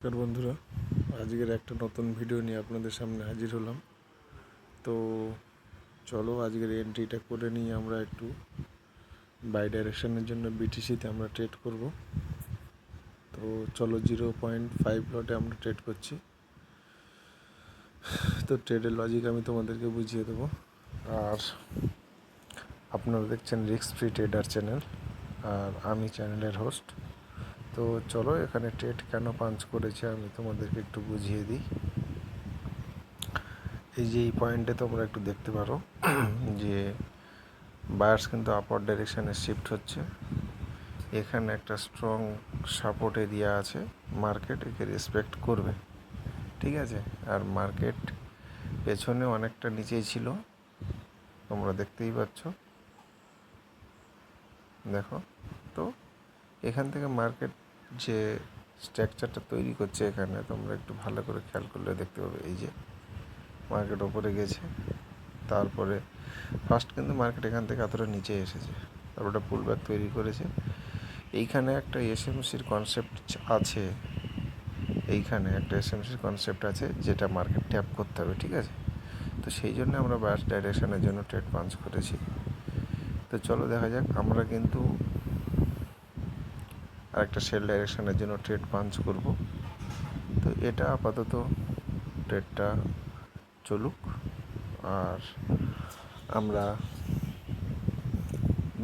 নমস্কার বন্ধুরা, আজকের একটা নতুন ভিডিও নিয়ে আপনাদের সামনে হাজির হলাম। তো চলো আজকের এন্ট্রিটা করে নিয়ে আমরা একটু বাই ডাইরেকশনের জন্য বিটিসিতে আমরা ট্রেড করব। তো চলো 0.5 লটে আমরা ট্রেড করছি। তো ট্রেডের লজিক আমি তোমাদেরকে বুঝিয়ে দেবো। আর আপনারা দেখছেন রিস্ক ফ্রি ট্রেডার চ্যানেল, আর আমি চ্যানেলের হোস্ট। তো চলো এখানে ট্রেড কেন পাঞ্চ করেছে আমি তোমাদেরকে একটু বুঝিয়ে দিই। এই যে এই পয়েন্টে তোমরা একটু দেখতে পারো যে বায়ার্স কিন্তু আপওয়ার্ড ডাইরেকশানে শিফট হচ্ছে। এখানে একটা স্ট্রং সাপোর্ট এরিয়া আছে, মার্কেট একে রেসপেক্ট করবে, ঠিক আছে। আর মার্কেট পেছনে অনেকটা নিচেই ছিল, তোমরা দেখতেই পাচ্ছ, দেখো। তো এখান থেকে মার্কেট যে স্ট্রাকচারটা তৈরি করছে, এখানে তোমরা একটু ভালো করে খেয়াল করলে দেখতে পাবে। এই যে মার্কেট ওপরে গেছে, তারপরে ফার্স্ট কিন্তু মার্কেট এখান থেকে এতটা নিচে এসেছে, তারপরে একটা পুল ব্যাক তৈরি করেছে। এইখানে একটা এসএমসির কনসেপ্ট আছে, এইখানে একটা এসএমসির কনসেপ্ট আছে যেটা মার্কেট ট্যাপ করতে হবে, ঠিক আছে। তো সেই জন্য আমরা বায়ার্স ডাইরেকশনের জন্য ট্রেড পাঞ্চ করেছি। তো চলো দেখা যাক, আমরা কিন্তু আরেকটা সেল ডাইরেকশনের জন্য ট্রেড পাঞ্চ করব। তো এটা আপাতত ট্রেডটা চলুক, আর আমরা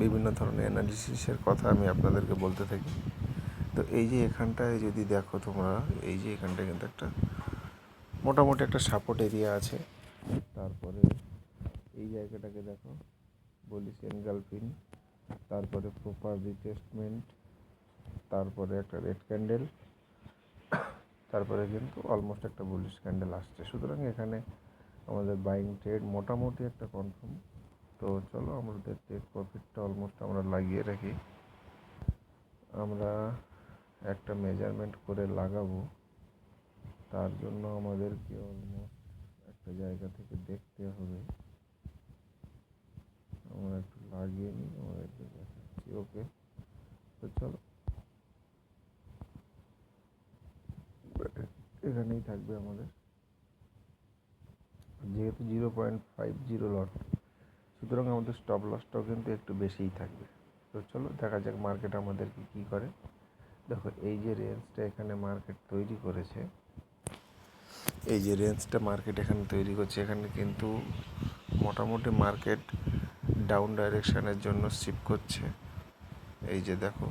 বিভিন্ন ধরনের অ্যানালিসিসের কথা আমি আপনাদেরকে বলতে থাকি। তো এই যে এখানটায় যদি দেখো তোমরা, এই যে এখানটায় কিন্তু একটা মোটামুটি একটা সাপোর্ট এরিয়া আছে। তারপরে এই জায়গাটাকে দেখো, বলিস এনগালফিং, তারপরে প্রপার রিটেস্টমেন্ট, তারপরে একটা রেড ক্যান্ডেল, তারপরে কিন্তু অলমোস্ট একটা বুলিশ ক্যান্ডেল আসছে। সুতরাং এখানে আমাদের বাইং ট্রেড মোটামুটি একটা কনফার্ম। তো চলো আমাদের টেক প্রফিটটা অলমোস্ট আমরা লাগিয়ে রাখি। আমরা একটা মেজারমেন্ট করে লাগাবো, তার জন্য আমাদেরকে অলমোস্ট একটা জায়গা থেকে দেখতে হবে। আমরা একটু লাগিয়ে নিই, আমাদেরকে দেখাচ্ছি। ওকে, তো চলো এখানেই থাকবে আমাদের, যেহেতু 0.50 লট, সুতরাং আমাদের স্টপ লসটাও কিন্তু একটু বেশিই থাকবে। তো চলো দেখা যাক মার্কেট আমাদেরকে কী করে। দেখো এই যে রেঞ্জটা এখানে মার্কেট তৈরি করেছে, এই যে রেঞ্জটা মার্কেট এখানে তৈরি করছে, এখানে কিন্তু মোটামুটি মার্কেট ডাউন ডাইরেকশানের জন্য শিফট করছে। এই যে দেখো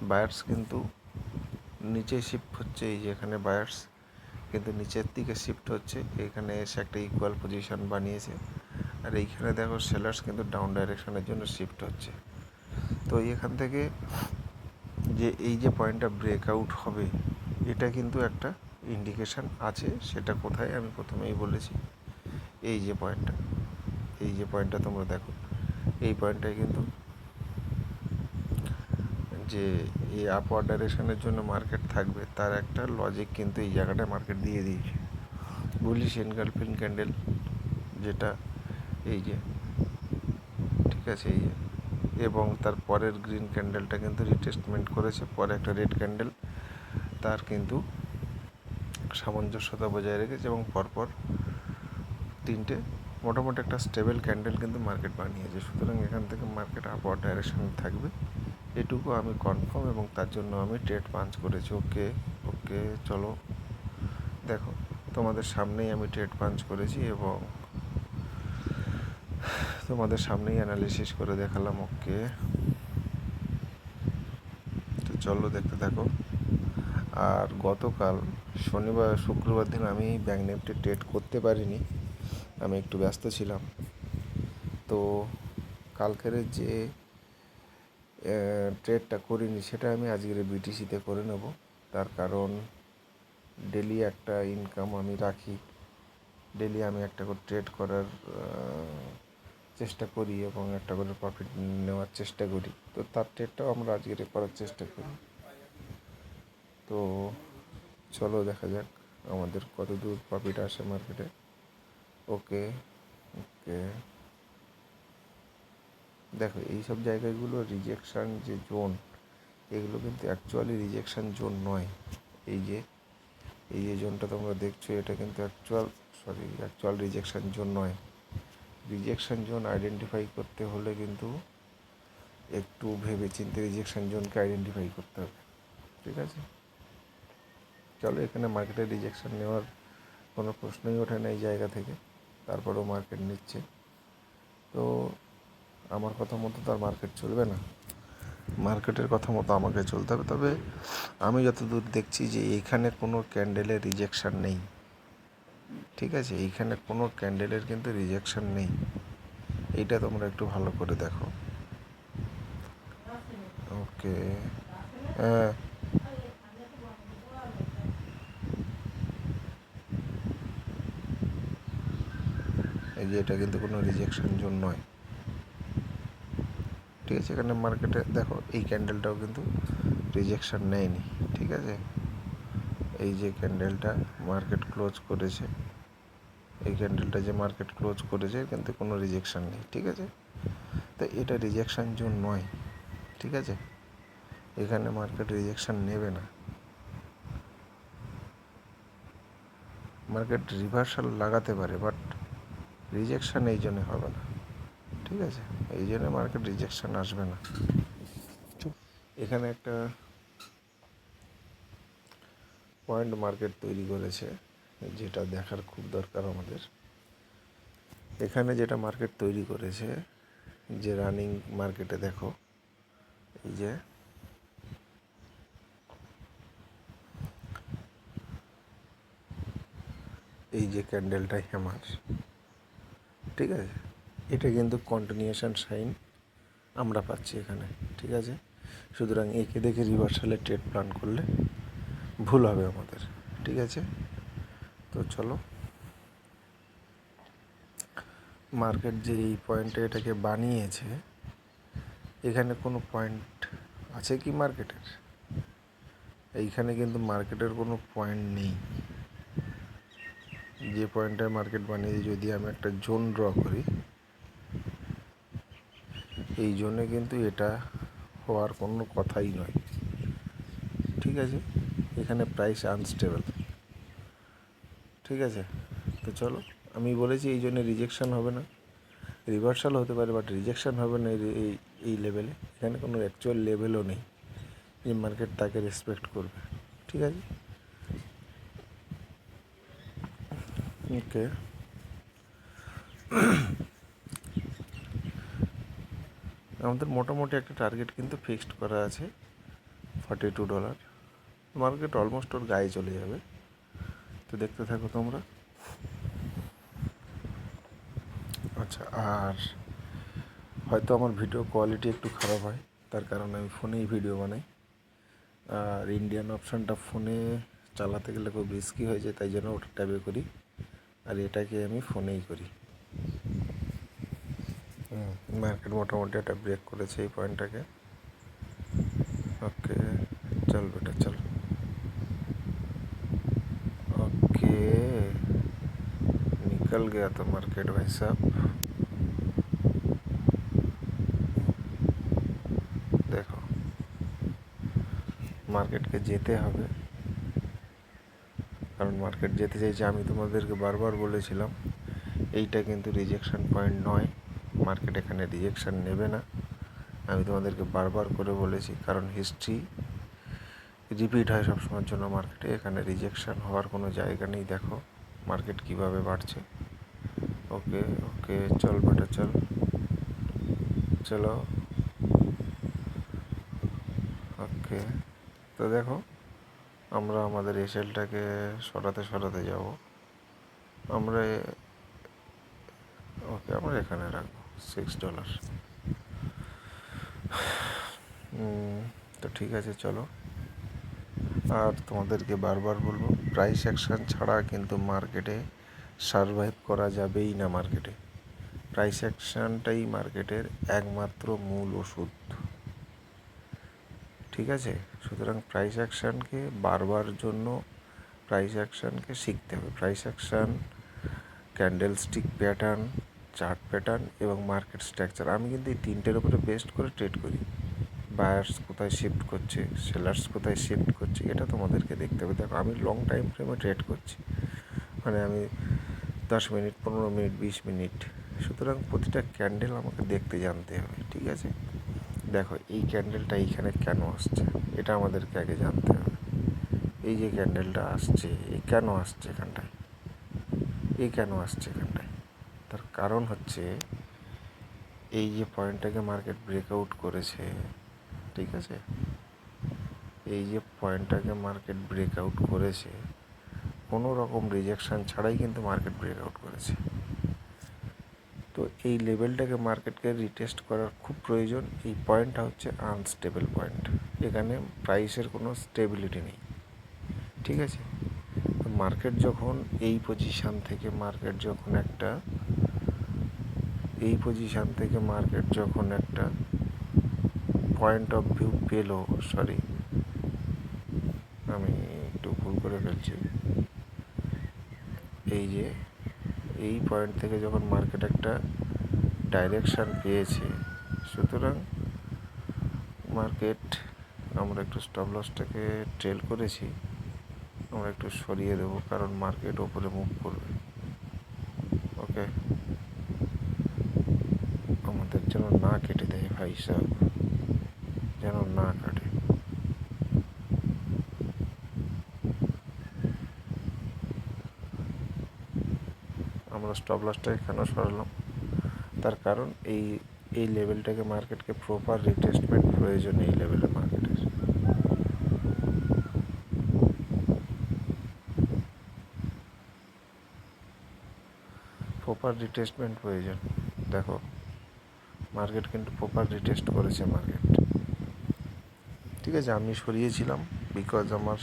বায়ার্স কিন্তু নিচে শিফট হচ্ছে, এই যে এখানে বায়ার্স কিন্তু নিচের দিকে শিফট হচ্ছে, এখানে এসে একটা ইকুয়াল পজিশন বানিয়েছে। আর এইখানে দেখো সেলার্স কিন্তু ডাউন ডাইরেকশানের জন্য শিফট হচ্ছে। তো এখান থেকে যে এই যে পয়েন্টটা ব্রেকআউট হবে, এটা কিন্তু একটা ইন্ডিকেশান আছে। সেটা কোথায় আমি প্রথমেই বলেছি, এই যে পয়েন্টটা, এই যে পয়েন্টটা তোমরা দেখো, এই পয়েন্টটায় কিন্তু যে এই আপওয়ার্ড ডাইরেকশনের জন্য মার্কেট থাকবে, তার একটা লজিক কিন্তু এই জায়গাটায় মার্কেট দিয়ে দিয়েছে। বুলিশ এনগালফিং ক্যান্ডেল, যেটা এই যে, ঠিক আছে, এই যে, এবং তার পরের গ্রিন ক্যান্ডেলটা কিন্তু রিটেস্টমেন্ট করেছে, পরে একটা রেড ক্যান্ডেল তার কিন্তু সামঞ্জস্যতা বজায় রেখেছে, এবং পরপর তিনটে মোটামুটি একটা স্টেবল ক্যান্ডেল কিন্তু মার্কেট বানিয়েছে। সুতরাং এখান থেকে মার্কেট আপওয়ার্ড ডাইরেকশন থাকবে, এটুকু আমি কনফার্ম, এবং তার জন্য আমি ট্রেড পাঞ্চ করেছি। ওকে ওকে, চলো দেখো তোমাদের সামনেই আমি ট্রেড পাঞ্চ করেছি, এবং তোমাদের সামনেই অ্যানালিসিস করে দেখালাম। ওকে, তো চলো দেখতে থাকো। আর গতকাল শনিবার শুক্রবার দিন আমি ব্যাঙ্ক নিফটি ট্রেড করতে পারিনি, আমি একটু ব্যস্ত ছিলাম। তো কালকের যে ট্রেডটা করিনি, সেটা আমি আজকের বিটিসিতে করে নেব। তার কারণ ডেলি একটা ইনকাম আমি রাখি, ডেলি আমি একটা করে ট্রেড করার চেষ্টা করি, এবং একটা করে প্রফিট নেওয়ার চেষ্টা করি। তো তার ট্রেডটাও আমরা আজকের করার চেষ্টা করি। তো চলো দেখা যাক আমাদের কত দূর প্রফিট আসে মার্কেটে। ওকে ওকে, দেখো এইসব জায়গাগুলো রিজেকশান যে জোন, এগুলো কিন্তু অ্যাকচুয়ালি রিজেকশান জোন নয়। এই যে এই যে জোনটা তোমরা দেখছো এটা কিন্তু অ্যাকচুয়াল রিজেকশন জোন নয়। রিজেকশন জোন আইডেন্টিফাই করতে হলে কিন্তু একটু ভেবে চিন্তে রিজেকশন জোনকে আইডেন্টিফাই করতে হবে, ঠিক আছে। চলো, এখানে মার্কেটে রিজেকশন নেওয়ার কোনো প্রশ্নই ওঠে না এই জায়গা থেকে, তারপরেও মার্কেট নিচ্ছে। তো আমার কথা মতো তো আর মার্কেট চলবে না, মার্কেটের কথা মতো আমাকে চলতে হবে। তবে আমি যতদূর দেখছি যে এইখানে কোনো ক্যান্ডেলের রিজেকশন নেই, ঠিক আছে। এইখানে কোনো ক্যান্ডেলের কিন্তু রিজেকশন নেই, এইটা তোমরা একটু ভালো করে দেখো। ওকে, হ্যাঁ, এই যে এটা কিন্তু কোনো রিজেকশন জোন নয়, ঠিক আছে। এখানে মার্কেটে দেখো এই ক্যান্ডেলটাও কিন্তু রিজেকশন নেয়নি, ঠিক আছে। এই যে ক্যান্ডেলটা মার্কেট ক্লোজ করেছে, এই ক্যান্ডেলটা যে মার্কেট ক্লোজ করেছে কিন্তু কোনো রিজেকশন নেই, ঠিক আছে। তো এটা রিজেকশন জোন নয়, ঠিক আছে। এখানে মার্কেট রিজেকশন নেবে না, মার্কেট রিভার্সাল লাগাতে পারে, বাট রিজেকশন এই জন্যে হবে না, ঠিক আছে। এই জন্য মার্কেট রিজেকশন আসবে না। এখানে একটা পয়েন্ট মার্কেট তৈরি করেছে, যেটা দেখার খুব দরকার আমাদের। এখানে যেটা মার্কেট তৈরি করেছে, যে রানিং মার্কেটে দেখো এই যে ক্যান্ডেলটাই আমার, ঠিক আছে। এটা কিন্তু কন্টিনিউশন সাইন আমরা পাচ্ছি এখানে, ঠিক আছে। সুতরাং একে দেখে রিভার্সালে ট্রেড প্ল্যান করলে ভুল হবে আমাদের, ঠিক আছে। তো চলো, মার্কেট যে এই পয়েন্টে এটাকে বানিয়েছে, এখানে কোনো পয়েন্ট আছে কি মার্কেটের? এইখানে কিন্তু মার্কেটের কোনো পয়েন্ট নেই। যে পয়েন্টে মার্কেট বানিয়েছে, যদি আমি একটা জোন ড্র করি, এই জোনে কিন্তু এটা হওয়ার কোনো কথাই নয়, ঠিক আছে। এখানে প্রাইস আনস্টেবল, ঠিক আছে। তো চলো, আমি বলেছি এই জন্য রিজেকশন হবে না, রিভার্সাল হতে পারে, বাট রিজেকশন হবে না এই লেভেলে। এখানে কোনো অ্যাকচুয়াল লেভেলও নেই যে মার্কেট তাকে রেসপেক্ট করবে, ঠিক আছে। ওকে, আমাদের মোটামুটি একটা টার্গেট কিন্তু ফিক্সড করা আছে $42। মার্কেট অলমোস্ট ওর গায়ে চলে যাবে, তো দেখতে থাকো তোমরা। আচ্ছা, আর হয়তো আমার ভিডিও কোয়ালিটি একটু খারাপ হয়, তার কারণ আমি ফোনেই ভিডিও বানাই, আর ইন্ডিয়ান অপশানটা ফোনে চালাতে গেলে খুব রিস্কি হয়ে যায়, তাই জন্য ওটা ট্যাবে করি, আর এটাকে আমি ফোনেই করি। মার্কেট মোটামুটি একটা ব্রেক করেছে এই পয়েন্টটাকে। ওকে, চল বেটা চল। ओके, निकल गया तो मार्केट भाई साहब। দেখো, মার্কেটকে যেতে হবে, কারণ মার্কেট যেতে চাইছে। আমি তোমাদেরকে বারবার বলেছিলাম এইটা কিন্তু রিজেকশন পয়েন্ট নয়, মার্কেট এখানে রিজেকশন নেবে না। আমি তোমাদেরকে বারবার করে বলেছি, কারণ হিস্ট্রি রিপিট হয় সবসময়ের জন্য মার্কেটে। এখানে রিজেকশন হওয়ার কোনো জায়গা নেই। দেখো মার্কেট কীভাবে বাড়ছে। ওকে ওকে, চল বেটা চল, চলো। ওকে, তো দেখো আমরা আমাদের এসএলটাকে সরাতে যাব। আমরা ওকে, আমরা এখানে রাখবো $6। তো ঠিক আছে, চলো। আর তোমাদেরকে বারবার বলবো, প্রাইস অ্যাকশান ছাড়া কিন্তু মার্কেটে সারভাইভ করা যাবেই না। মার্কেটে প্রাইস অ্যাকশানটাই মার্কেটের একমাত্র মূল ওষুধ, ঠিক আছে। সুতরাং প্রাইস অ্যাকশানকে প্রাইস অ্যাকশানকে শিখতে হবে। Price action, candlestick pattern, chart pattern এবং মার্কেট স্ট্রাকচার, আমি কিন্তু এই তিনটের উপরে বেস্ট করে ট্রেড করি, বায়ার্স কোথায় শিফট করছে, সেলার্স কোথায় শিফট করছে, এটা তোমাদেরকে দেখতে হবে। দেখো আমি লং টাইম ফ্রেমে ট্রেড করছি, মানে আমি 10 মিনিট, 15 মিনিট, 20 মিনিট, সুতরাং প্রতিটা ক্যান্ডেল আমাকে দেখতে জানতে হবে, ঠিক আছে। দেখো এই ক্যান্ডেলটা এইখানে কেন আসছে এটা আমাদেরকে আগে জানতে হবে। এই যে ক্যান্ডেলটা আসছে, এই কেন আসছে এখানটায়, এই কেন আসছে এখানটায়, তার কারণ হচ্ছে এই যে পয়েন্টটাকে মার্কেট ব্রেকআউট করেছে, ঠিক আছে, এই যে পয়েন্টটাকে মার্কেট ব্রেকআউট করেছে কোনো রকম রিজেকশান ছাড়াই কিন্তু মার্কেট ব্রেকআউট করেছে। তো এই লেভেলটাকে মার্কেটকে রিটেস্ট করার খুব প্রয়োজন। এই পয়েন্টটা হচ্ছে আনস্টেবল পয়েন্ট, এখানে প্রাইসের কোনো স্টেবিলিটি নেই, ঠিক আছে। তো মার্কেট যখন এই পজিশান থেকে মার্কেট যখন একটা পয়েন্ট অফ ভিউ পেলো, সরি আমি একটু ভুল করে ফেলছি, এই যে এই পয়েন্ট থেকে যখন মার্কেট একটা ডাইরেকশান পেয়েছে, সুতরাং মার্কেট, আমরা একটু স্টপ লসটাকে ট্রেল করেছি, আমরা একটু সরিয়ে দেবো কারণ মার্কেট ওপরে মুভ করবে। ওকে, আমাদের যেন না কেটে দেয় ভাই সাহেব, যেন না কাটে। আমরা স্টপ লসটাকে কেন সরালাম, তার কারণ এই লেভেলটাকে মার্কেটকে প্রপার রিটেস্টমেন্ট প্রয়োজন, এই লেভেলে মার্কেটের প্রপার রিটেস্টমেন্ট প্রয়োজন। দেখো মার্কেট কিন্তু প্রপার রিটেস্ট করেছে মার্কেট, ঠিক আছে। আমি সরিয়েছিলাম বিকজ আমার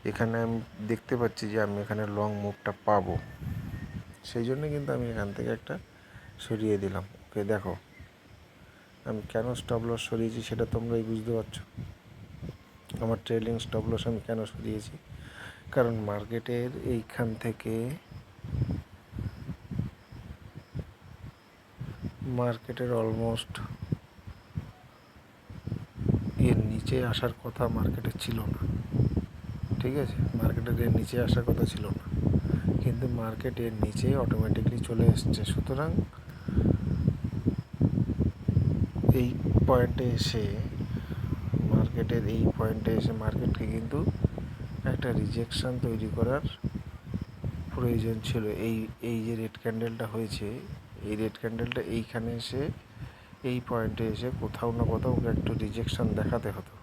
এখানে আমি দেখতে পাচ্ছি যে আমি এখানে লং মুভটা পাবো, সেই জন্য কিন্তু আমি এখান থেকে একটা সরিয়ে দিলাম। ওকে, দেখো আমি কেন স্টপ লস সরিয়েছি সেটা তোমরাই বুঝতে পারছো। আমার ট্রেলিং স্টপ লস আমি কেন সরিয়েছি, কারণ মার্কেটের এইখান থেকে মার্কেটের অলমোস্ট এর নিচে আসার কথা মার্কেটের ছিল না, ঠিক আছে। মার্কেটের এর নিচে আসার কথা ছিল না, কিন্তু মার্কেট এর নিচে অটোমেটিকলি চলে এসছে। সুতরাং এই পয়েন্টে এসে মার্কেটকে কিন্তু একটা রিজেকশান তৈরি করার প্রয়োজন ছিল। এই যে রেড ক্যান্ডেলটা হয়েছে, এই রেড ক্যান্ডেলটা এইখানে এসে এই পয়েন্টে এসে কোথাও না কোথাও ওকে একটু রিজেকশান দেখাতে হতো,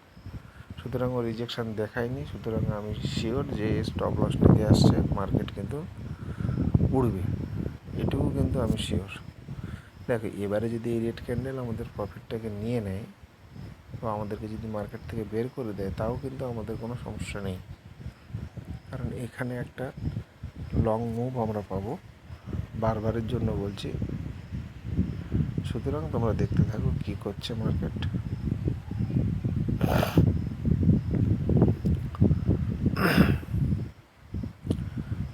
সুতরাং ও রিজেকশান দেখায়নি। সুতরাং আমি শিওর যে স্টপ লস নিতে আসছে মার্কেট কিন্তু উঠবে, এটুকু কিন্তু আমি শিওর। দেখো এবারে যদি এই রেড ক্যান্ডেল আমাদের প্রফিটটাকে নিয়ে নেয় বা আমাদেরকে যদি মার্কেট থেকে বের করে দেয়, তাও কিন্তু আমাদের কোনো সমস্যা নেই, কারণ এখানে একটা লং মুভ আমরা পাবো, বারবারের জন্য বলছি। সুতরাং তোমরা দেখতে থাকো কী করছে মার্কেট।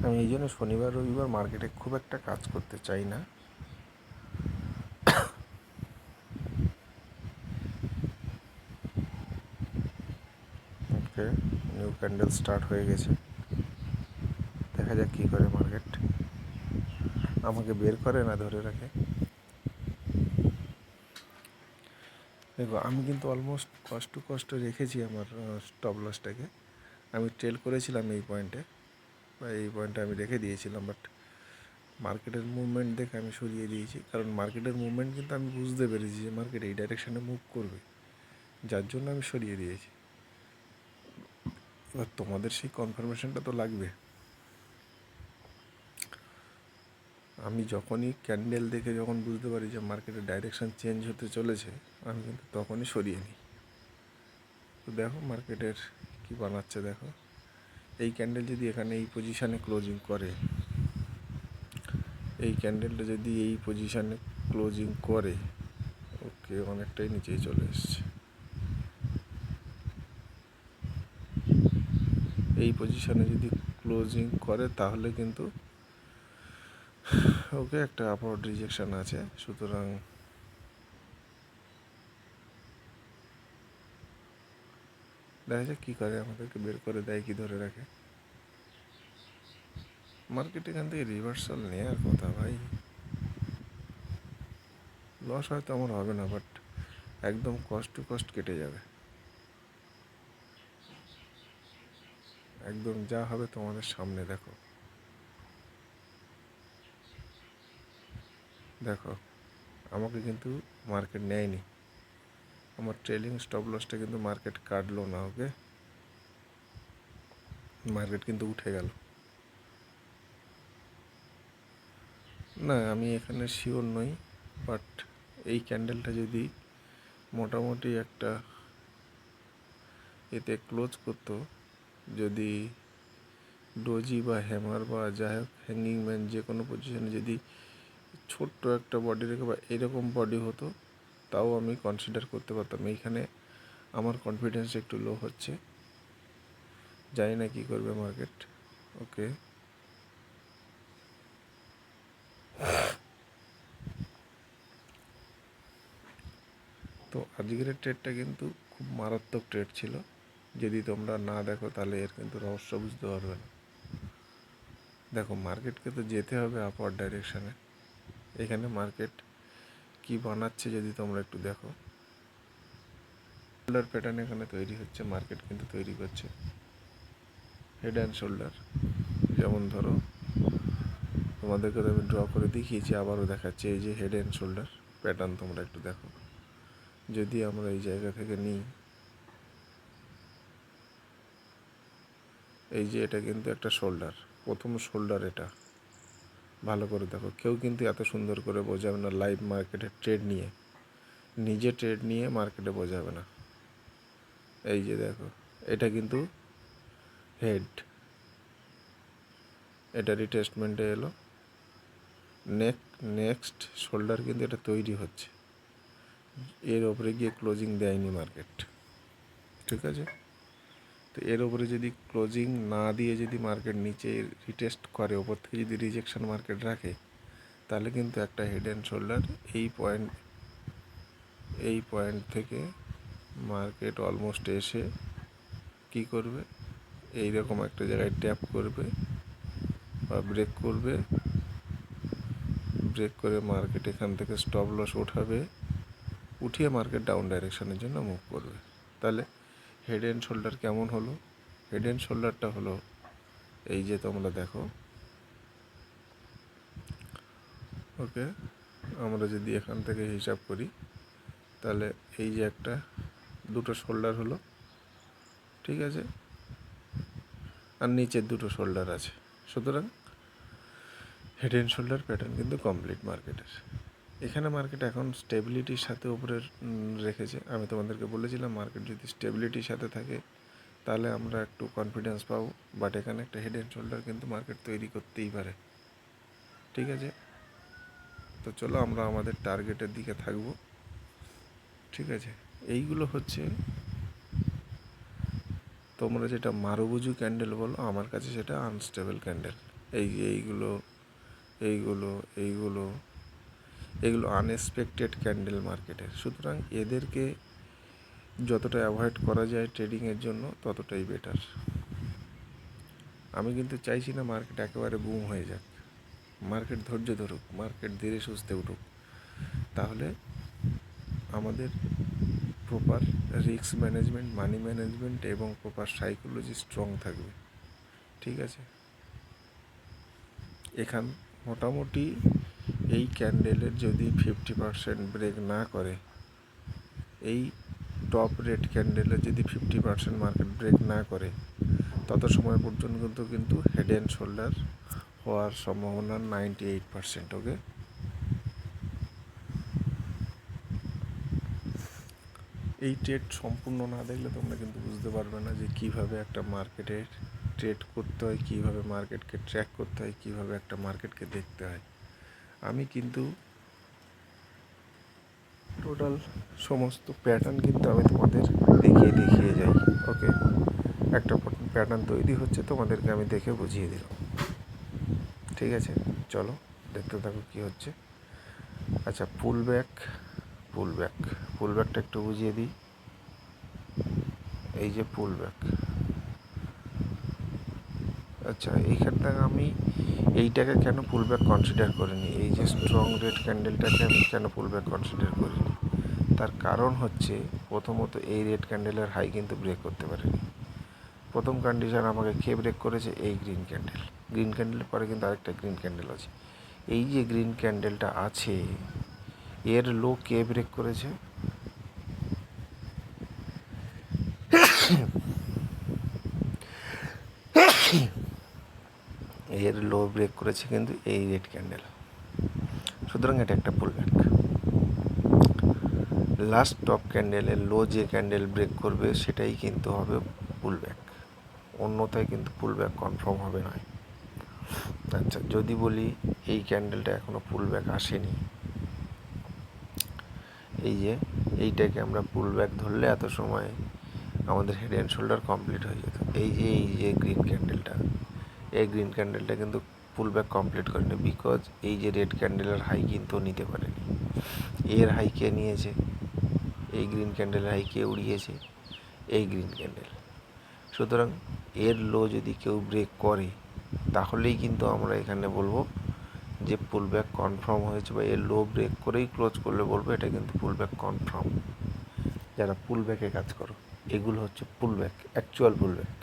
আমি এই জন্য শনিবার রবিবার মার্কেটে খুব একটা কাজ করতে চাই না। ওকে, নিউ ক্যান্ডেল স্টার্ট হয়ে গেছে, দেখা যাক কী করে মার্কেট, আমাকে বের করে না ধরে রাখে। দেখো আমি কিন্তু অলমোস্ট কষ্ট রেখেছি আমার স্টপ লসটাকে, আমি ট্রেল করেছিলাম এই পয়েন্টে, বা এই পয়েন্টে আমি রেখে দিয়েছিলাম, বাট মার্কেটের মুভমেন্ট দেখে আমি সরিয়ে দিয়েছি, কারণ মার্কেটের মুভমেন্ট কিন্তু আমি বুঝতে পেরেছি যে মার্কেট এই ডাইরেকশানে মুভ করবে, যার জন্য আমি সরিয়ে দিয়েছি। এবার তোমাদের সেই কনফার্মেশনটা তো লাগবে। আমি যখনই ক্যান্ডেল দেখে যখন বুঝতে পারি যে মার্কেটের ডাইরেকশান চেঞ্জ হতে চলেছে, আমি কিন্তু তখনই সরিয়ে নিই। তো দেখো মার্কেটের কী বানাচ্ছে, দেখো এই ক্যান্ডেল যদি এখানে এই পজিশানে ক্লোজিং করে, এই ক্যান্ডেলটা যদি এই পজিশানে ক্লোজিং করে, ওকে অনেকটাই নিচেই চলে এসছে, এই পজিশানে যদি ক্লোজিং করে তাহলে কিন্তু ওকে একটা আপওয়ার্ড রিজেকশান আছে। সুতরাং দেখা যাক কী করে, আমাদেরকে বের করে দেয় কি ধরে রাখে। মার্কেট এখান থেকে রিভার্সাল নেওয়ার কথা ভাই, লস হয়তো আমার হবে না, বাট একদম কস্ট টু কস্ট কেটে যাবে। একদম যা হবে তোমাদের সামনে দেখো। দেখো আমাকে কিন্তু মার্কেট নেয়নি, আমার ট্রেলিং স্টপ লসটা কিন্তু মার্কেট কাটলো না। ওকে, মার্কেট কিন্তু উঠে গেল। না আমি এখানে শিওর নই, বাট এই ক্যান্ডেলটা যদি মোটামুটি একটা এতে ক্লোজ করতো, যদি ডোজি বা হ্যামার বা যাই হোক হ্যাঙ্গিং ম্যান যে কোনো পজিশনে যদি ছোট্ট একটা বডি রেখে বা এরকম বডি হতো, তাও আমি কনসিডার করতে পারতাম। এইখানে আমার কনফিডেন্স একটু লো হচ্ছে, জানি না কী করবে মার্কেট। ওকে, তো আজকের ট্রেডটা কিন্তু খুব মারাত্মক ট্রেড ছিল। যদি তোমরা না দেখো তাহলে এর কিন্তু রহস্য বুঝতে পারবে না। দেখো মার্কেটকে তো যেতে হবে আপওয়ার্ড ডাইরেকশানে। এখানে মার্কেট কি বানাচ্ছে যদি তোমরা একটু দেখো, শোল্ডার প্যাটার্ন এখানে তৈরি হচ্ছে, মার্কেট কিন্তু তৈরি করছে হেড অ্যান্ড শোল্ডার। যেমন ধরো তোমাদেরকে তো আমি ড্র করে দেখিয়েছি, আবারও দেখাচ্ছি। এই যে হেড অ্যান্ড শোল্ডার প্যাটার্ন তোমরা একটু দেখো। যদি আমরা এই জায়গা থেকে নিই, এই যে এটা কিন্তু একটা শোল্ডার, প্রথম শোল্ডার এটা। ভালো করে দেখো, কেউ কিন্তু এত সুন্দর করে বোঝাবে না লাইভ মার্কেটের ট্রেড নিয়ে, নিজে ট্রেড নিয়ে মার্কেটে বোঝাবে না। এই যে দেখো এটা কিন্তু হেড, এটা রিটেস্টমেন্টে এলো, নেক্সট শোল্ডার কিন্তু এটা তৈরি হচ্ছে, এর ওপরে গিয়ে ক্লোজিং দেয়নি মার্কেট। ঠিক আছে, তো এর ওপরে যদি ক্লোজিং না দিয়ে যদি মার্কেট নিচে রিটেস্ট করে, ওপর থেকে যদি রিজেকশন মার্কেট রাখে, তাহলে কিন্তু একটা হেড অ্যান্ড শোল্ডার এই পয়েন্ট থেকে মার্কেট অলমোস্ট এসে কি করবে, এই রকম একটা জায়গায় ট্যাপ করবে বা ব্রেক করবে, ব্রেক করে মার্কেট এখান থেকে স্টপ লস উঠাবে, উঠিয়ে মার্কেট ডাউন ডাইরেকশনের জন্য মুভ করবে। তাহলে হেড অ্যান্ড শোল্ডার কেমন হলো? হেড অ্যান্ড শোল্ডারটা হলো এই যে তোমরা দেখো। ওকে, আমরা যদি এখান থেকে হিসাব করি, তাহলে এই যে একটা দুটো শোল্ডার হলো, ঠিক আছে, আর নিচের দুটো শোল্ডার আছে। সুতরাং হেড অ্যান্ড শোল্ডার প্যাটার্ন কিন্তু কমপ্লিট মার্কেটের। এখানে মার্কেট এখন স্টেবিলিটির সাথে উপরে রেখেছে। আমি তোমাদেরকে বলেছিলাম মার্কেট যদি স্টেবিলিটির সাথে থাকে তাহলে আমরা একটু কনফিডেন্স পাবো, বাট এখানে একটা হেড অ্যান্ড শোল্ডার কিন্তু মার্কেট তৈরি করতেই পারে। ঠিক আছে, তো চলো আমরা আমাদের টার্গেটের দিকে থাকবো। ঠিক আছে, এইগুলো হচ্ছে তোমরা যেটা মারুবুজু ক্যান্ডেল বলো, আমার কাছে সেটা আনস্টেবল ক্যান্ডেল। এই যে এইগুলো আনএক্সপেক্টেড ক্যান্ডেল মার্কেটের। সুতরাং এদেরকে যতটা অ্যাভয়েড করা যায় ট্রেডিংয়ের জন্য ততটাই বেটার। আমি কিন্তু চাইছি না মার্কেট একেবারে বুম হয়ে যাক, মার্কেট ধৈর্য ধরুক, মার্কেট ধীরে সুস্থে উঠুক, তাহলে আমাদের proper risk management, money management এবং প্রপার সাইকোলজি স্ট্রং থাকবে। ঠিক আছে, এখান মোটামুটি এই ক্যান্ডেলের যদি 50% ব্রেক না করে, এই টপ রেট ক্যান্ডেলের যদি 50% মার্কেট ব্রেক না করে, তত সময় পর্যন্ত কিন্তু হেড অ্যান্ড শোল্ডার হওয়ার সম্ভাবনা 98%। ওকে, এই ট্রেড সম্পূর্ণ না দেখলে তোমরা কিন্তু বুঝতে পারবে না যে কীভাবে একটা মার্কেটে ট্রেড করতে হয়, কীভাবে মার্কেটকে ট্র্যাক করতে হয়, কীভাবে একটা মার্কেটকে দেখতে হয়। আমি কিন্তু টোটাল সমস্ত প্যাটার্ন কিন্তু আমি তোমাদের দেখিয়ে যাই। ওকে, একটা প্যাটার্ন তৈরি হচ্ছে, তোমাদেরকে আমি দেখে বুঝিয়ে দিলাম। ঠিক আছে, চলো দেখতে থাকো কী হচ্ছে। আচ্ছা, পুল ব্যাকটা একটু বুঝিয়ে দিই। এই যে পুল ব্যাক, আচ্ছা এইখান থেকে আমি এইটাকে কেন পুল ব্যাক কনসিডার করিনি, এই যে স্ট্রং রেড ক্যান্ডেলটাকে আমি কেন পুল ব্যাক কনসিডার করিনি, তার কারণ হচ্ছে প্রথমত এই রেড ক্যান্ডেলের হাই কিন্তু ব্রেক করতে পারেনি। প্রথম কন্ডিশন আমাকে কে ব্রেক করেছে, এই গ্রিন ক্যান্ডেল। গ্রিন ক্যান্ডেলের পরে কিন্তু আরেকটা গ্রিন ক্যান্ডেল আছে, এই যে গ্রিন ক্যান্ডেলটা আছে এর লো কে ব্রেক করেছে, এর লো ব্রেক করেছে কিন্তু এই রেড ক্যান্ডেল। সুতরাং এটা একটা পুল ব্যাক। লাস্ট টপ ক্যান্ডেলের লো যে ক্যান্ডেল ব্রেক করবে সেটাই কিন্তু হবে পুল ব্যাক, অন্যথায় কিন্তু পুল ব্যাক কনফার্ম হবে না। আচ্ছা যদি বলি এই ক্যান্ডেলটা এখনও পুল ব্যাক আসেনি, এই যে এইটাকে আমরা পুল ব্যাক ধরলে এত সময় আমাদের হেড অ্যান্ড শোল্ডার কমপ্লিট হয়ে যেত। এই যে গ্রিন ক্যান্ডেলটা, এই গ্রিন ক্যান্ডেলটা কিন্তু পুল ব্যাক কমপ্লিট করেনি, বিকজ এই যে রেড ক্যান্ডেলের হাই কিন্তু নিতে পারেনি। এর হাই কে নিয়েছে, এই গ্রিন ক্যান্ডেলের হাই কে উড়িয়েছে, এই গ্রিন ক্যান্ডেল। সুতরাং এর লো যদি কেউ ব্রেক করে তাহলেই কিন্তু আমরা এখানে বলবো যে পুল ব্যাক কনফার্ম হয়েছে, বা এর লো ব্রেক করেই ক্লোজ করলে বলবো এটা কিন্তু পুল ব্যাক কনফার্ম। যারা পুল ব্যাকে কাজ করো এগুলো হচ্ছে pull back, actual pull back.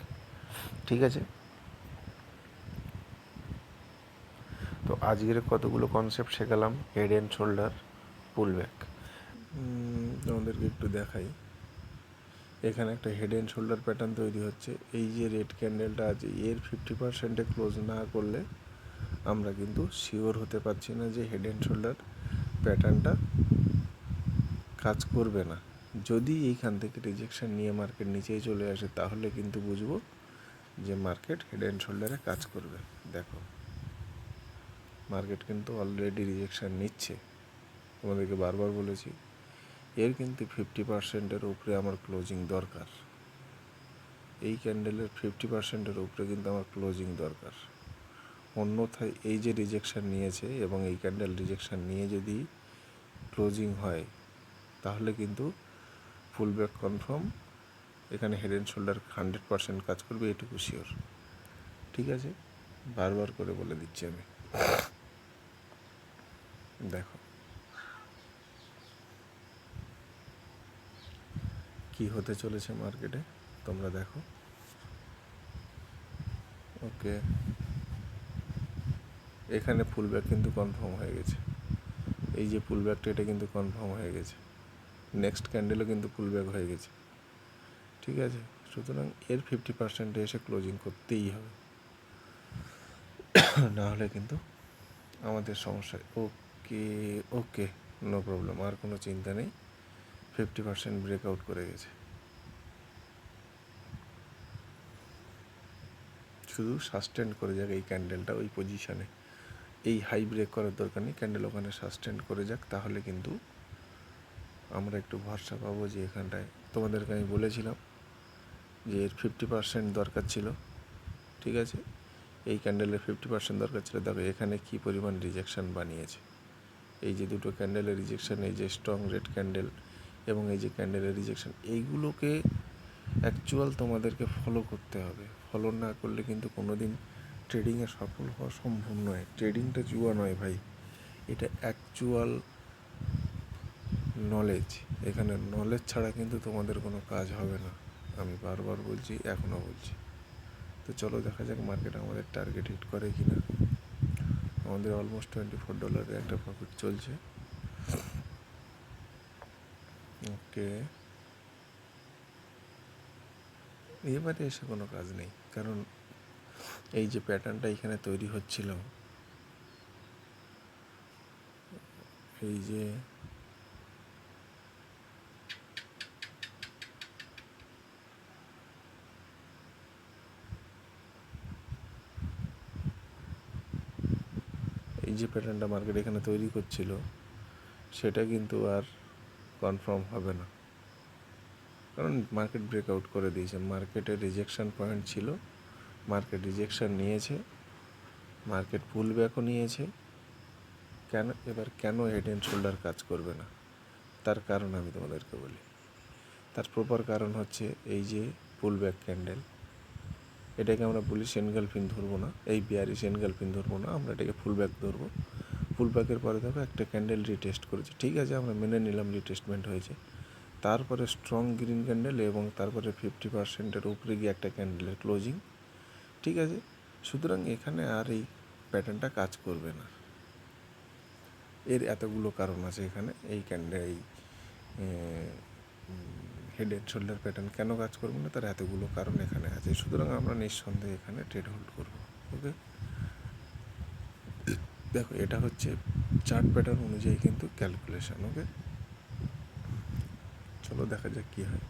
ঠিক আছে, তো আজকের কতগুলো কনসেপ্ট শেখালাম, head and shoulder, pull back. তোমাদেরকে একটু দেখাই, এখানে একটা হেড অ্যান্ড শোল্ডার প্যাটার্ন তৈরি হচ্ছে। এই যে রেড ক্যান্ডেলটা আছে এর 50%-এ ক্লোজ না করলে আমরা কিন্তু শিওর হতে পারছি না যে হেড অ্যান্ড শোল্ডার প্যাটার্নটা কাজ করবে না। যদি এইখান থেকে রিজেকশন নিয়ে মার্কেট নিচেই চলে আসে তাহলে কিন্তু বুঝবো যে মার্কেট হেড অ্যান্ড শোল্ডারে কাজ করবে। দেখো মার্কেট কিন্তু অলরেডি রিজেকশন নিচ্ছে, তোমাদেরকে বারবার বলেছি এর কিন্তু 50%-এর উপরে আমার ক্লোজিং দরকার। এই ক্যান্ডেলের 50%-এর উপরে কিন্তু আমার ক্লোজিং দরকার, অন্যথায় এই যে রিজেকশন নিয়েছে এবং এই ক্যান্ডেল রিজেকশন নিয়ে যদি ক্লোজিং হয় তাহলে কিন্তু ফুল ব্যাক কনফার্ম, এখানে হেড অ্যান্ড শোল্ডার 100% কাজ করবে, এটুকু শিওর। ঠিক আছে, বারবার করে বলে দিচ্ছি আমি। দেখো কি হতে চলেছে মার্কেটে, তোমরা দেখো। ওকে, এখানে ফুল ব্যাক কিন্তু কনফার্ম হয়ে গেছে, এই যে পুল ব্যাকটা এটা কিন্তু কনফার্ম হয়ে গেছে, নেক্সট ক্যান্ডেলও কিন্তু পুল ব্যাক হয়ে গেছে। ঠিক আছে, সুতরাং এর 50%-এ এসে ক্লোজিং করতেই হবে, না হলে কিন্তু আমাদের সমস্যা। ওকে ওকে, নো প্রবলেম, আর কোনো চিন্তা নেই, 50% ব্রেকআউট করে গেছে। শুধু সাস্টেন্ড করে যাক এই ক্যান্ডেলটা ওই পজিশানে, এই হাই ব্রেক করার দরকার নেই, ক্যান্ডেল ওখানে সাস্টেন্ড করে যাক, তাহলে কিন্তু আমরা একটু ভরসা পাবো যে এখানটায়। তোমাদেরকে আমি বলেছিলাম যে এর 50% দরকার ছিল। ঠিক আছে, এই ক্যান্ডেলের 50% দরকার ছিল। দেখো এখানে কী পরিমাণ রিজেকশান বানিয়েছে, এই যে দুটো ক্যান্ডেলের রিজেকশান, এই যে স্ট্রং রেড ক্যান্ডেল এবং এই যে ক্যান্ডেলের রিজেকশান, এইগুলোকে অ্যাকচুয়াল তোমাদেরকে ফলো করতে হবে। ফলো না করলে কিন্তু কোনো দিন ট্রেডিংয়ে সফল হওয়া সম্ভব নয়। ট্রেডিংটা জুয়া নয় ভাই, এটা অ্যাকচুয়াল নলেজ। এখানে নলেজ ছাড়া কিন্তু তোমাদের কোনো কাজ হবে না, আমি বারবার বলছি, এখনও বলছি। তো চলো দেখা যাক মার্কেট আমাদের টার্গেট হিট করে কি না। আমাদের অলমোস্ট $24 একটা প্রফিট চলছে। ওকে, এবারে এসে কোনো কাজ নেই, কারণ এই যে প্যাটার্নটা এখানে তৈরি হচ্ছিল, এই যে প্যাটার্নটা মার্কেট এখানে তৈরি করছিল সেটা কিন্তু আর কনফার্ম হবে না, কারণ মার্কেট ব্রেকআউট করে দিয়েছে। মার্কেটের রিজেকশন পয়েন্ট ছিল, মার্কেট রিজেকশন নিয়েছে, মার্কেট পুল ব্যাকও নিয়েছে। কেন হেড অ্যান্ড শোল্ডার কাজ করবে না, তার কারণ আমি তোমাদেরকে বলি। তার প্রপার কারণ হচ্ছে এই যে পুল ব্যাক ক্যান্ডেল। এটাকে আমরা বলি সেনগালফিন ধরবো না, এই বিয়ারিশ সেনগালফিন ধরবো না, আমরা এটাকে ফুল ব্যাক ধরবো। ফুল ব্যাকের পরে দেখো একটা ক্যান্ডেল রিটেস্ট করেছে, ঠিক আছে, আমরা মেনে নিলাম রিটেস্টমেন্ট হয়েছে। তারপরে স্ট্রং গ্রিন ক্যান্ডেল এবং তারপরে 50%-এর উপরে গিয়ে একটা ক্যান্ডেলের ক্লোজিং, ঠিক আছে। সুতরাং এখানে আর এই প্যাটার্নটা কাজ করবে না। এর এতগুলো কারণ আছে এখানে। এই ক্যান্ডেল, এই হেড অ্যান্ড শোল্ডার প্যাটার্ন কেন কাজ করবে না, তার এতগুলো কারণ এখানে আছে। সুতরাং আমরা নিঃসন্দেহে এখানে ট্রেড হোল্ড করবো। ওকে, দেখো এটা হচ্ছে চার্ট প্যাটার্ন অনুযায়ী কিন্তু ক্যালকুলেশন। ওকে, চলো দেখা যাক কী হয়।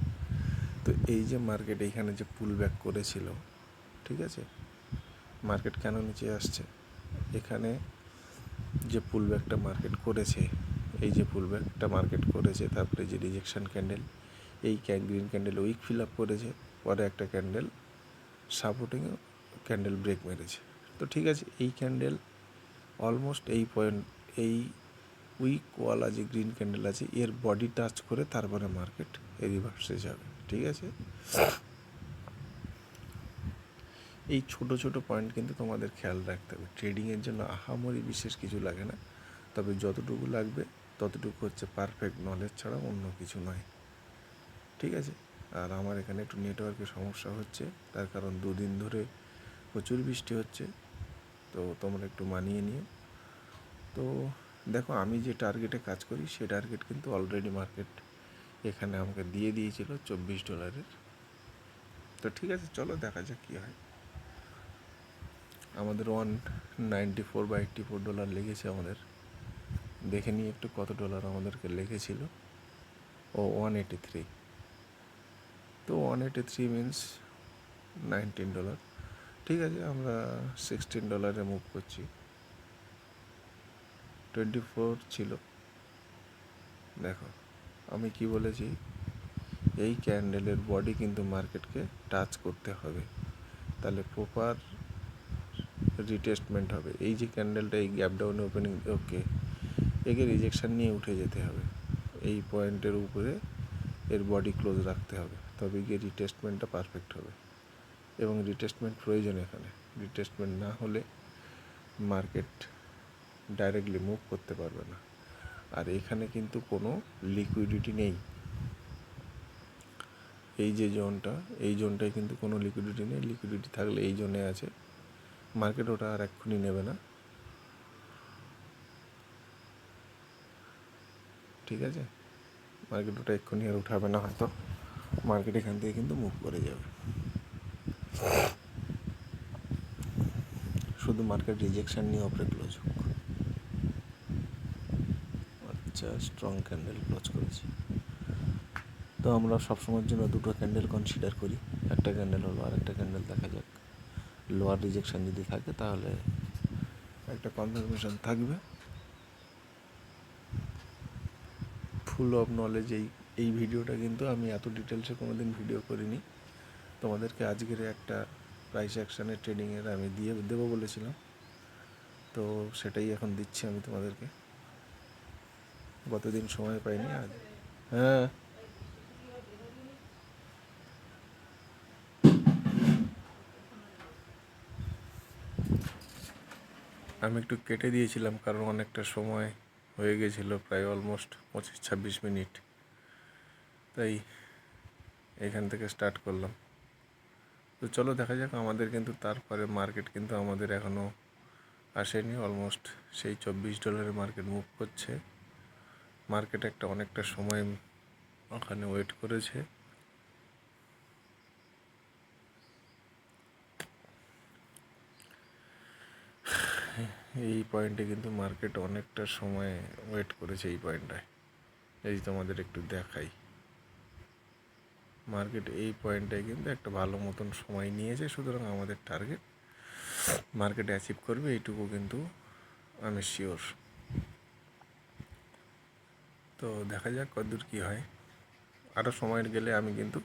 তো এই যে মার্কেট এইখানে যে পুল ব্যাক করেছিল, ঠিক আছে, মার্কেট কেন নিচে আসছে, এখানে যে পুল ব্যাকটা মার্কেট করেছে, এই যে পুল ব্যাকটা মার্কেট করেছে, তারপরে যে রিজেকশন ক্যান্ডেল, এই green candle wick fill up করেছে, পরে একটা ক্যান্ডেল সাপোর্টিং ক্যান্ডেল ব্রেক মেরেছে। তো ঠিক আছে, এই ক্যান্ডেল অলমোস্ট এই পয়েন্ট, এই উইকওয়ালা যে গ্রিন ক্যান্ডেল আছে এর বডি টাচ করে তারপরে মার্কেট রিভার্সে যাবে, ঠিক আছে। এই ছোট ছোট পয়েন্ট কিন্তু তোমাদের খেয়াল রাখতে হবে। ট্রেডিংয়ের জন্য আহামরি বিশেষ কিছু লাগে না, তবে যতটুকু লাগবে ততটুকু হচ্ছে পারফেক্ট নলেজ ছাড়া অন্য কিছু নয়, ঠিক আছে। আর আমার এখানে একটু নেটওয়ার্কের সমস্যা হচ্ছে, তার কারণ 2 দিন ধরে প্রচুর বৃষ্টি হচ্ছে, তো তোমরা একটু মানিয়ে নিও। তো দেখো আমি যে টার্গেটে কাজ করি সেই টার্গেট কিন্তু অলরেডি মার্কেট এখানে আমাকে দিয়ে দিয়েছিল $24। তো ঠিক আছে, চলো দেখা যাক কী হয়। আমাদের $194/84 লেগেছে আমাদের। দেখে নিই একটু কত ডলার আমাদেরকে লেগেছিল। ও 183। তো 183 মিনস $19। ঠিক আছে, আমরা $16 মুভ করছি। 24 ছিল। দেখো আমি কি বলেছি, এই ক্যান্ডেলের বডি কিন্তু মার্কেটকে টাচ করতে হবে, তাহলে প্রপার রিটেস্টমেন্ট হবে। এই যে ক্যান্ডেলটা এই গ্যাপ ডাউন ওপেনিং, ওকে, একে রিজেকশান নিয়ে উঠে যেতে হবে, এই পয়েন্টের উপরে এর বডি ক্লোজ রাখতে হবে, তবে গিয়ে রিটেস্টমেন্টটা পারফেক্ট হবে। এবং রিটেস্টমেন্ট প্রয়োজন এখানে। রিটেস্টমেন্ট না হলে মার্কেট ডাইরেক্টলি মুভ করতে পারবে না। আর এখানে কিন্তু কোনো লিকুইডিটি নেই। এই যে জোনটা, এই জোনটায় কিন্তু কোনো লিকুইডিটি নেই। লিকুইডিটি থাকলে এই জোনে আছে, মার্কেট ওটা আর এক্ষুনি নেবে না, ঠিক আছে। মার্কেট ওটা এক্ষুনি আর উঠাবে না হয়তো, মার্কেট এখান থেকে কিন্তু মুভ করে যাবে। শুধু মার্কেট রিজেকশান নিয়ে ওপরে ক্লোজ হোক। আচ্ছা, স্ট্রং ক্যান্ডেল ক্লোজ করেছি। তো আমরা সবসময়ের জন্য দুটো ক্যান্ডেল কনসিডার করি, একটা ক্যান্ডেল হলো, আর একটা ক্যান্ডেল দেখা যাক। লোয়ার রিজেকশান যদি থাকে তাহলে একটা কনফার্মেশন থাকবে। ফুল অফ নলেজ এই ভিডিওটা কিন্তু আমি এত ডিটেলসে কোনো দিন ভিডিও করিনি। তোমাদেরকে আজকের একটা প্রাইস অ্যাকশানের ট্রেডিংয়ের আমি দেবো বলেছিলাম, তো সেটাই এখন দিচ্ছি আমি তোমাদেরকে। গতদিন সময় পাইনি, আজ। হ্যাঁ, আমি একটু কেটে দিয়েছিলাম কারণ অনেকটা সময় হয়ে গেছিলো, প্রায় অলমোস্ট 25-26 মিনিট, তাই এখান থেকে স্টার্ট করলাম। তো চলো দেখা যাক। আমাদের কিন্তু তারপরে মার্কেট কিন্তু আমাদের এখনও আসেনি, অলমোস্ট সেই $24 মার্কেট মুভ করছে। মার্কেট অনেকটা সময় ওখানে ওয়েট করেছে। এই পয়েন্টে কিন্তু মার্কেট অনেকটা সময় ওয়েট করেছে। এই পয়েন্টটায় এই তোমাদের একটু দেখাই, মার্কেট এই পয়েন্টটায় কিন্তু একটা ভালো মতন সময় নিয়েছে। সুতরাং আমাদের টার্গেট মার্কেট অ্যাচিভ করবে এইটুকু কিন্তু আমি শিওর। তো দেখা যাক কতদূর কী হয়। আরও সময় গেলে আমি কিন্তু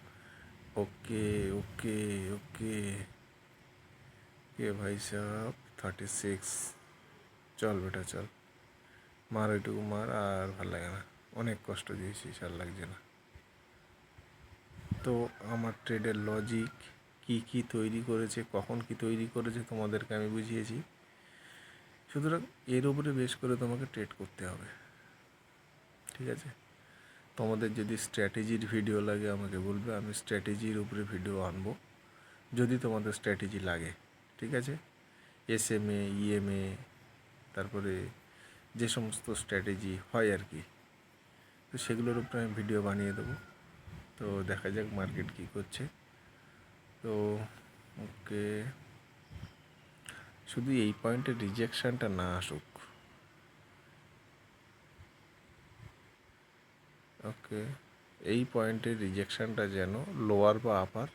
ওকে ওকে ওকে কে ভাই সাহেব 36, চল বেটা চল, মার ওইটুকু মার, আর ভাল লাগে না, অনেক কষ্ট দিয়েছি, আর লাগছে না। তো আমার ট্রেডের লজিক কি তৈরি করেছে, কখন কি তৈরি করেছে তোমাদেরকে আমি বুঝিয়েছি। সুতরাং এর উপরে বেশ করে তোমাকে ট্রেড করতে হবে, ঠিক আছে। তোমাদের যদি স্ট্র্যাটেজির ভিডিও লাগে আমাকে বলবে, আমি স্ট্র্যাটেজির উপরে ভিডিও আনবো যদি তোমাদের স্ট্র্যাটেজি লাগে, ঠিক আছে। SMA EMA তারপরে যে সমস্ত স্ট্র্যাটেজি হয় আর কি, তো সেগুলোর উপরে আমি ভিডিও বানিয়ে দেবো। তো দেখা যাক মার্কেট কী করছে। তো ওকে, শুধু এই পয়েন্টে রিজেকশানটা না আসুক। ওকে, এই পয়েন্টের রিজেকশানটা যেন লোয়ার বা আপার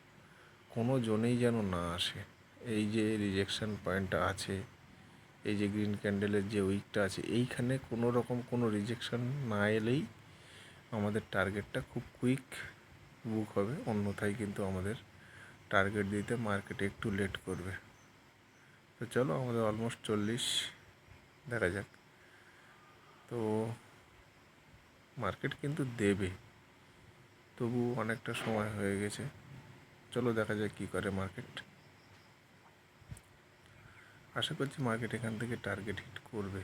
কোনো জোনেই যেন না আসে। এই যে রিজেকশান পয়েন্টটা আছে, এই যে গ্রিন ক্যান্ডেলের যে উইকটা আছে, এইখানে কোনো রকম কোনো রিজেকশান না এলেই আমাদের টার্গেটটা খুব কুইক বুক হবে, অন্যথায় কিন্তু আমাদের টার্গেট দিতে মার্কেট একটু লেট করবে। তো চলো, আমাদের অলমোস্ট 40, দেখা যাক। তো মার্কেট কিন্তু দেবে, তবু অনেকটা সময় হয়ে গেছে। চলো দেখা যাক কী করে মার্কেট। আশা করছি মার্কেট এখান থেকে টার্গেট হিট করবে।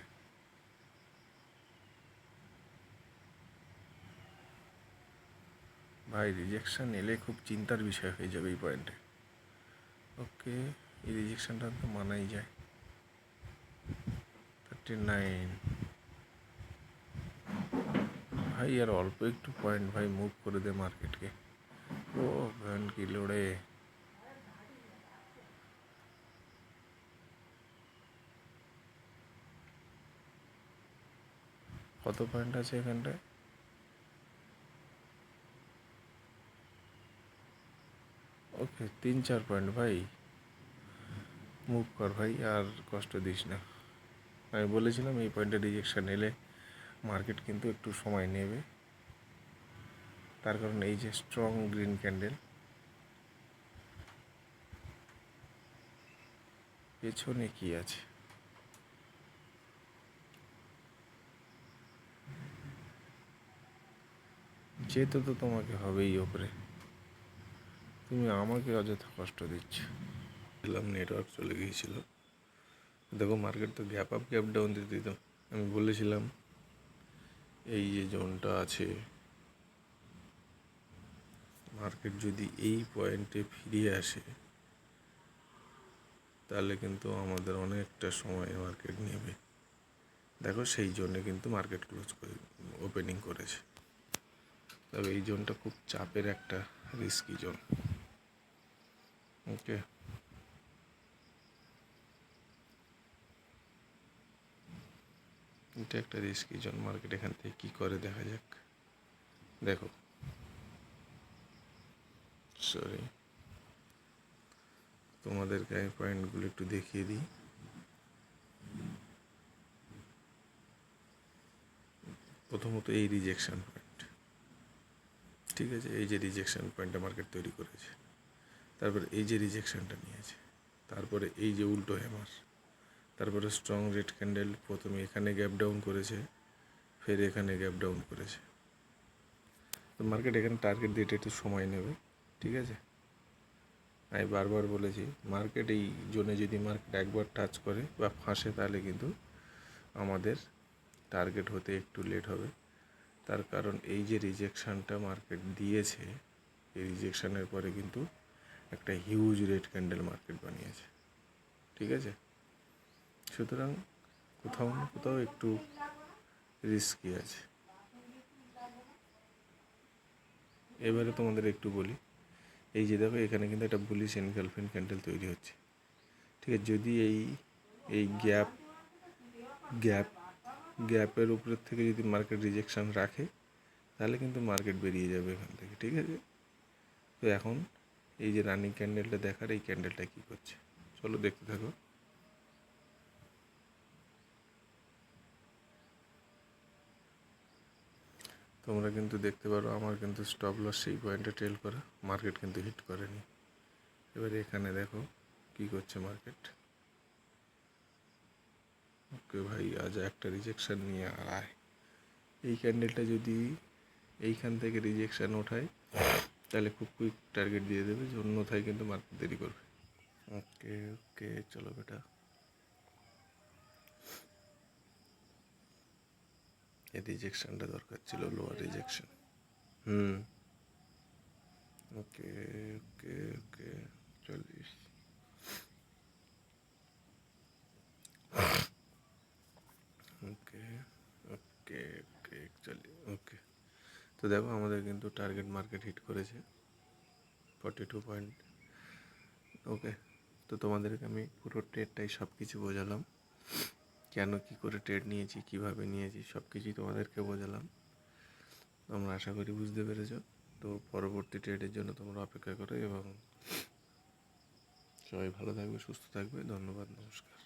ভাই রিজেকশান এলে খুব চিন্তার বিষয় হয়ে যাবে এই পয়েন্টে। ওকে, এই রিজেকশানটা তো মানাই যায়। 39 ভাই, আর অল্প একটু পয়েন্ট ভাই, মুভ করে দে মার্কেটকে। ও ভ্যান কি লড়ে। কত পয়েন্ট আছে এখানটায়? ওকে, 3-4 পয়েন্ট ভাই, মুভ কর ভাই, আর কষ্ট দিস না। আমি বলেছিলাম এই পয়েন্টে রিজেকশান এলে মার্কেট কিন্তু একটু সময় নেবে, তার কারণ এই যে স্ট্রং গ্রিন ক্যান্ডেল, পেছনে কি আছে? যেতে তো তোমাকে হবেই ওপরে, তুমি আমাকে অযথা কষ্ট দিচ্ছ। দিলাম, নেটওয়ার্ক চলে গিয়েছিল। দেখো মার্কেট তো গ্যাপ আপ গ্যাপ ডাউন দিতে দিতাম। আমি বলেছিলাম এই যে জোনটা আছে, মার্কেট যদি এই পয়েন্টে ফিরে আসে তাহলে কিন্তু আমাদের অনেকটা সময় মার্কেট নেবে। দেখো সেই জন্যে কিন্তু মার্কেট ক্লোজ করে ওপেনিং করেছে। তবে এই জোনটা খুব চাপের একটা রিস্কি জোন। ওকে, এটা একটা রিস্কি জোন। মার্কেট এখান থেকে কী করে দেখা যাক। দেখো, সরি, তোমাদেরকে এই পয়েন্টগুলো একটু দেখিয়ে দিই। প্রথমত এই রিজেকশান পয়েন্ট, ঠিক আছে, এই যে রিজেকশান পয়েন্টটা মার্কেট তৈরি করেছে, তারপরে এই যে রিজেকশানটা নিয়েছে, তারপরে এই যে উল্টো হ্যামার, তারপরে স্ট্রং রেড ক্যান্ডেল, প্রথমে এখানে গ্যাপ ডাউন করেছে, ফের এখানে গ্যাপ ডাউন করেছে। তো মার্কেট এখানে টার্গেট দিতে একটু সময় নেবে, ঠিক আছে। আমি বারবার বলেছি মার্কেট এই জোনে যদি মার্কেট একবার টাচ করে বা ফাঁসে তাহলে কিন্তু আমাদের টার্গেট হতে একটু লেট হবে। তার কারণ এই যে রিজেকশানটা মার্কেট দিয়েছে, এই রিজেকশানের পরে কিন্তু একটা হিউজ রেড ক্যান্ডেল মার্কেট বানিয়েছে, ঠিক আছে। সুতরাং কোথাও না কোথাও একটু রিস্কি আছে। এবারে তোমাদের একটু বলি, এই যে দেখো এখানে কিন্তু একটা বুলিশ এনগালফিং ক্যান্ডেল তৈরি হচ্ছে, ঠিক আছে। যদি এই গ্যাপের উপরের থেকে যদি মার্কেট রিজেকশান রাখে তাহলে কিন্তু মার্কেট বেরিয়ে যাবে এখান থেকে, ঠিক আছে। তো এখন এই যে রানিং ক্যান্ডেলটা দেখার, এই ক্যান্ডেলটা কী করছে চলো দেখতে থাকো। তোমরা কিন্তু দেখতে পারো আমার কিন্তু স্টপ লস সেই পয়েন্টে ট্রেল করা, মার্কেট কিন্তু হিট করেনি। এবারে এখানে দেখো কী করছে মার্কেট। ওকে ভাই, আজ একটা রিজেকশান নিয়ে আর আয়। এই ক্যান্ডেলটা যদি এইখান থেকে রিজেকশান ওঠায় তাহলে খুব কুইক টার্গেট দিয়ে দেবে, যে অন্যথায় কিন্তু মার্কেট দেরি করবে। ওকে ওকে, চলো বেটা, এই রিজেকশনটা দরকার ছিল, লোয়ার রিজেকশন। ওকে ওকে ওকে, 40। ওকে ওকে ওকে, 41। ওকে, তো দেখো আমাদের কিন্তু টার্গেট মার্কেট হিট করেছে 42 পয়েন্ট। ওকে, তো তোমাদেরকে আমি পুরো ট্রেডটাই সব কিছু বোঝালাম, কেন কী করে ট্রেড নিয়েছি, কীভাবে নিয়েছি, সব কিছুই তোমাদেরকে বোঝালাম। তোমরা আশা করি বুঝতে পেরেছো। তো পরবর্তী ট্রেডের জন্য তোমরা অপেক্ষা করো, এবং সবাই ভালো থাকবে, সুস্থ থাকবে। ধন্যবাদ, নমস্কার।